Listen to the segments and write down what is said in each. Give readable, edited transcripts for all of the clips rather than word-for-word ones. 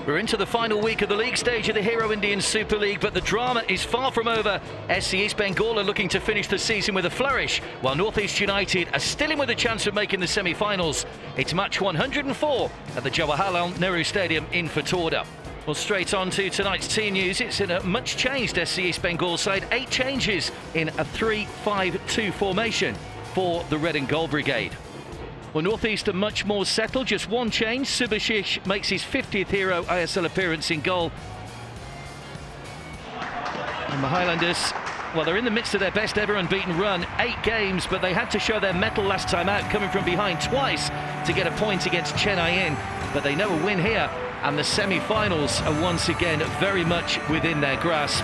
We're into the final week of the league stage of the Hero Indian Super League, but the drama is far from over. SC East Bengal are looking to finish the season with a flourish, while NorthEast United are still in with a chance of making the semi-finals. It's match 104 at the Jawaharlal Nehru Stadium in Fatorda. Well, straight on to tonight's team news. It's in a much changed SC East Bengal side. 8 changes in a 3-5-2 formation for the Red and Gold Brigade. Well, NorthEast are much more settled, just one change. Subashish makes his 50th Hero ISL appearance in goal. And the Highlanders, well, they're in the midst of their best ever unbeaten run. 8 games, but they had to show their mettle last time out, coming from behind twice to get a point against Chennai. But they know a win here, and the semi-finals are once again very much within their grasp.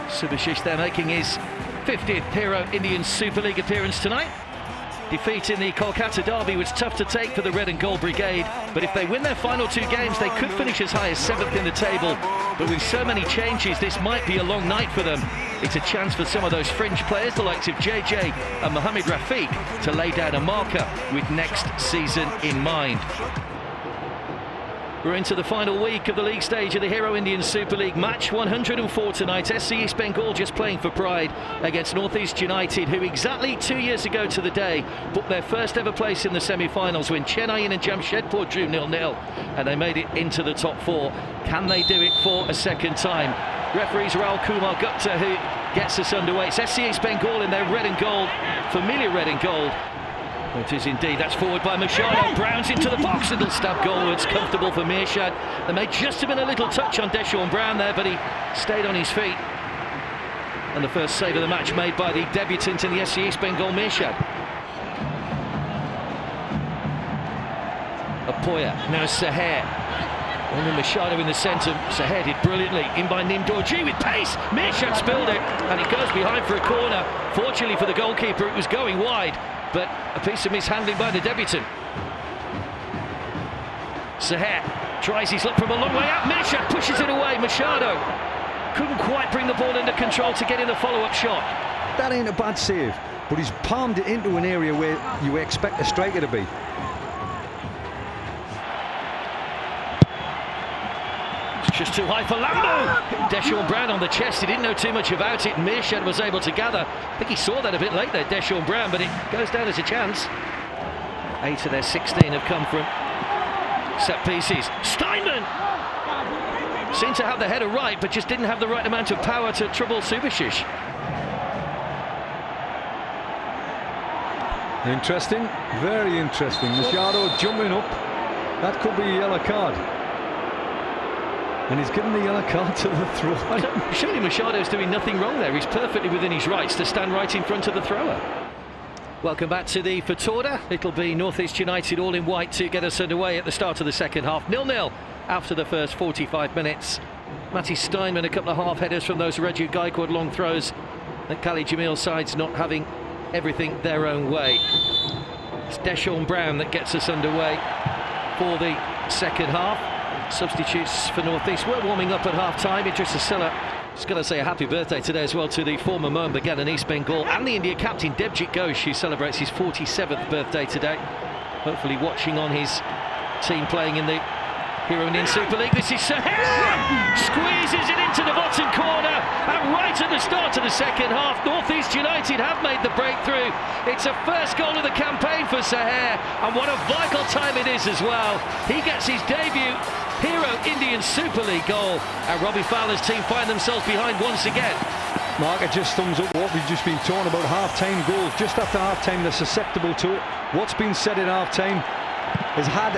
Subashish there making his 50th Hero Indian Super League appearance tonight. Defeat in the Kolkata derby was tough to take for the Red and Gold Brigade, but if they win their final 2 games, they could finish as high as 7th in the table. But with so many changes, this might be a long night for them. It's a chance for some of those fringe players, the likes of JJ and Mohamed Rafiq, to lay down a marker with next season in mind. We're into the final week of the league stage of the Hero Indian Super League. Match 104 tonight. SC East Bengal just playing for pride against NorthEast United, who exactly 2 years ago to the day booked their first ever place in the semi-finals when Chennai and Jamshedpur drew 0-0, and they made it into the top 4. Can they do it for a second time? Referees Raul Kumar Gupta, who gets us underway. It's SC East Bengal in their red and gold, familiar red and gold. It is indeed. That's forward by Machado. Brown's into the box. Little stab goalwards. Comfortable for Mirshad. There may just have been a little touch on Deshaun Brown there, but he stayed on his feet. And the first save of the match made by the debutant in the SC East Bengal, Mirshad. Apoya. Now Suhair. Only Machado in the centre. Suhair did brilliantly. In by Nimdorji with pace. Mirshad spilled it, and it goes behind for a corner. Fortunately for the goalkeeper, it was going wide, but a piece of mishandling by the debutant. Suhair tries his luck from a long way out. Mirshad pushes it away. Machado couldn't quite bring the ball under control to get in the follow-up shot. That ain't a bad save, but he's palmed it into an area where you expect a striker to be. Just too high for Lambo. Deshaun Brown on the chest. He didn't know too much about it. Mirshad was able to gather. I think he saw that a bit late there, Deshaun Brown, but it goes down as a chance. 8 of their 16 have come from set pieces. Steinman seemed to have the header right, but just didn't have the right amount of power to trouble Subashish. Interesting, very interesting. Machado jumping up. That could be a yellow card. And he's given the yellow card to the thrower. Surely Machado's doing nothing wrong there. He's perfectly within his rights to stand right in front of the thrower. Welcome back to the Fatorda. It'll be NorthEast United all in white to get us underway at the start of the second half. 0-0 after the first 45 minutes. Matty Steinman, a couple of half headers from those Raju Gaikwad long throws. And Khalid Jamil sides not having everything their own way. It's Deshaun Brown that gets us underway for the second half. Substitutes for NorthEast were warming up at half-time. Idris Asila, just got to say a happy birthday today as well to the former Mohun Bagan and East Bengal and the India captain Devjit Ghosh, who celebrates his 47th birthday today. Hopefully watching on his team playing in the Hero Indian Super League. This is Suhair! Squeezes it into the bottom corner, and right at the start of the second half, NorthEast United have made the breakthrough. It's a first goal of the campaign for Suhair, and what a vital time it is as well. He gets his debut Hero Indian Super League goal, and Robbie Fowler's team find themselves behind once again. Mark, it just thumbs up what we've just been talking about. Half-time goals, just after half-time, they're susceptible to it. What's been said in half-time has had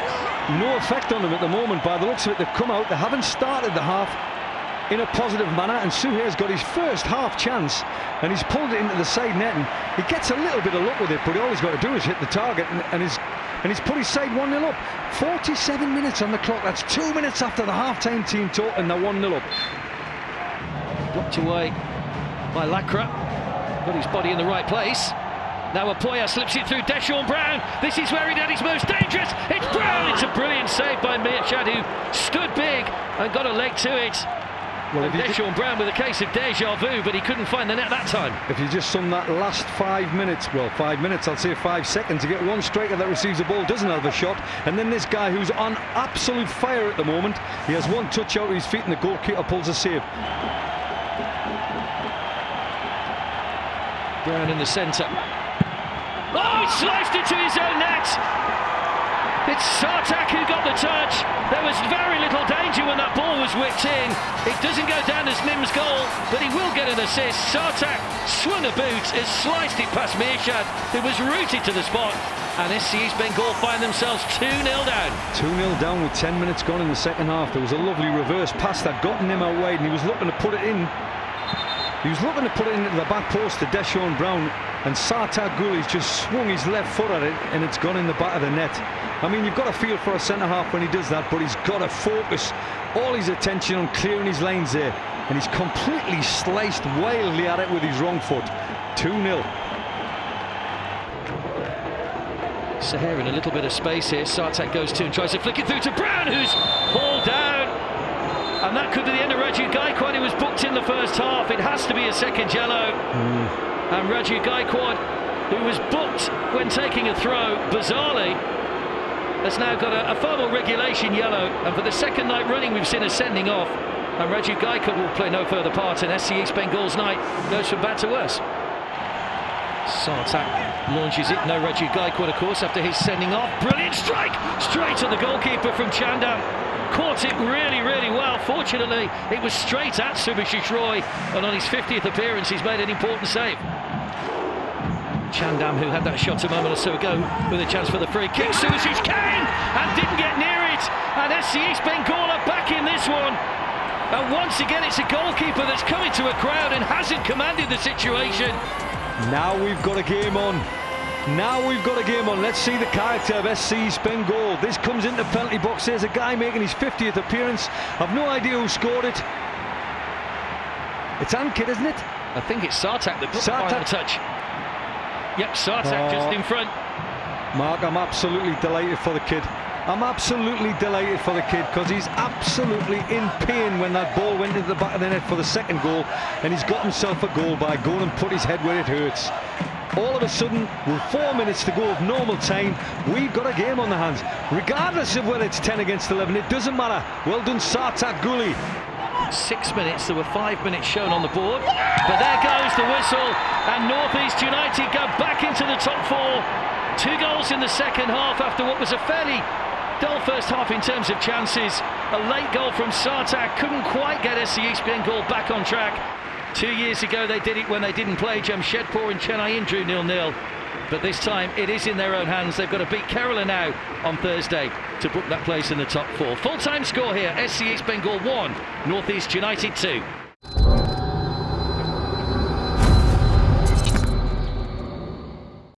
no effect on them at the moment. By the looks of it, they've come out, they haven't started the half in a positive manner, and Suhair's got his first half chance, and he's pulled it into the side net, and he gets a little bit of luck with it, but all he's got to do is hit the target, and he's put his side 1-0 up. 47 minutes on the clock. That's 2 minutes after the half-time team talk, and they're 1-0 up. Blocked away by Lacra. Got his body in the right place. Now Apoya slips it through Deshaun Brown. This is where he did his most dangerous. It's Brown. It's a brilliant save by Mirshad, who stood big and got a leg to it. Well, Deshaun Brown with a case of deja vu, but he couldn't find the net that time. If you just sum that last 5 minutes, well, 5 minutes, I'll say 5 seconds, you get one striker that receives the ball, doesn't have a shot, and then this guy who's on absolute fire at the moment, he has one touch out of his feet and the goalkeeper pulls a save. Brown in the centre. Oh, he sliced into his own net! It's Sarthak who got the touch. There was very little danger when that ball was whipped in. It doesn't go down as Nim's goal, but he will get an assist. Sarthak swung a boot, has sliced it past Mearshad, who was rooted to the spot, and SC East Bengal find themselves 2-0 down. 2-0 down with 10 minutes gone in the second half. There was a lovely reverse pass that got Nim out wide, and he was looking to put it in. He was looking to put it into the back post to Deshaun Brown, and Sarthak Golui just swung his left foot at it, and it's gone in the back of the net. I mean, you've got to feel for a centre-half when he does that, but he's got to focus all his attention on clearing his lanes there, and he's completely sliced wildly at it with his wrong foot. 2-0. Suhair in a little bit of space here. Sarthak goes to and tries to flick it through to Brown, who's hauled down. And that could be the end of Raju Gaikwad, who was booked in the first half. It has to be a second yellow. And Raju Gaikwad, who was booked when taking a throw, bizarrely, has now got a far more regulation yellow. And for the second night running, we've seen a sending off. And Raju Gaikwad will play no further part. And SC East Bengal's night goes from bad to worse. Sarthak launches it. No Raju Gaikwad, of course, after his sending off. Brilliant strike! Straight at the goalkeeper from Chandam. Caught it really, really well. Fortunately, it was straight at Subhashish Roy, and on his 50th appearance, he's made an important save. Chandam, who had that shot a moment or so ago, with a chance for the free kick. Subhashish came and didn't get near it, and SC East Bengal are back in this one. And once again, it's a goalkeeper that's coming to a crowd and hasn't commanded the situation. Now we've got a game on. Now we've got a game on. Let's see the character of SC East Bengal. This comes into the penalty box. There's a guy making his 50th appearance. I've no idea who scored it. It's Ankit, isn't it? I think it's Sarthak that put the final touch. Yep, Sarthak just in front. Mark, I'm absolutely delighted for the kid. I'm absolutely delighted for the kid, because he's absolutely in pain when that ball went into the back of the net for the second goal, and he's got himself a goal by going and put his head where it hurts. All of a sudden, with 4 minutes to go of normal time, we've got a game on the hands. Regardless of whether it's 10 against 11, it doesn't matter. Well done, Sarthak Golui. 6 minutes, there were 5 minutes shown on the board. But there goes the whistle, and NorthEast United go back into the top four. 2 goals in the second half after what was a fairly dull first half in terms of chances. A late goal from Sarthak couldn't quite get SC East Bengal back on track. 2 years ago they did it when they didn't play. Jamshedpur and Chennai drew 0-0. But this time it is in their own hands. They've got to beat Kerala now on Thursday to book that place in the top four. Full-time score here, SC East Bengal 1, NorthEast United 2.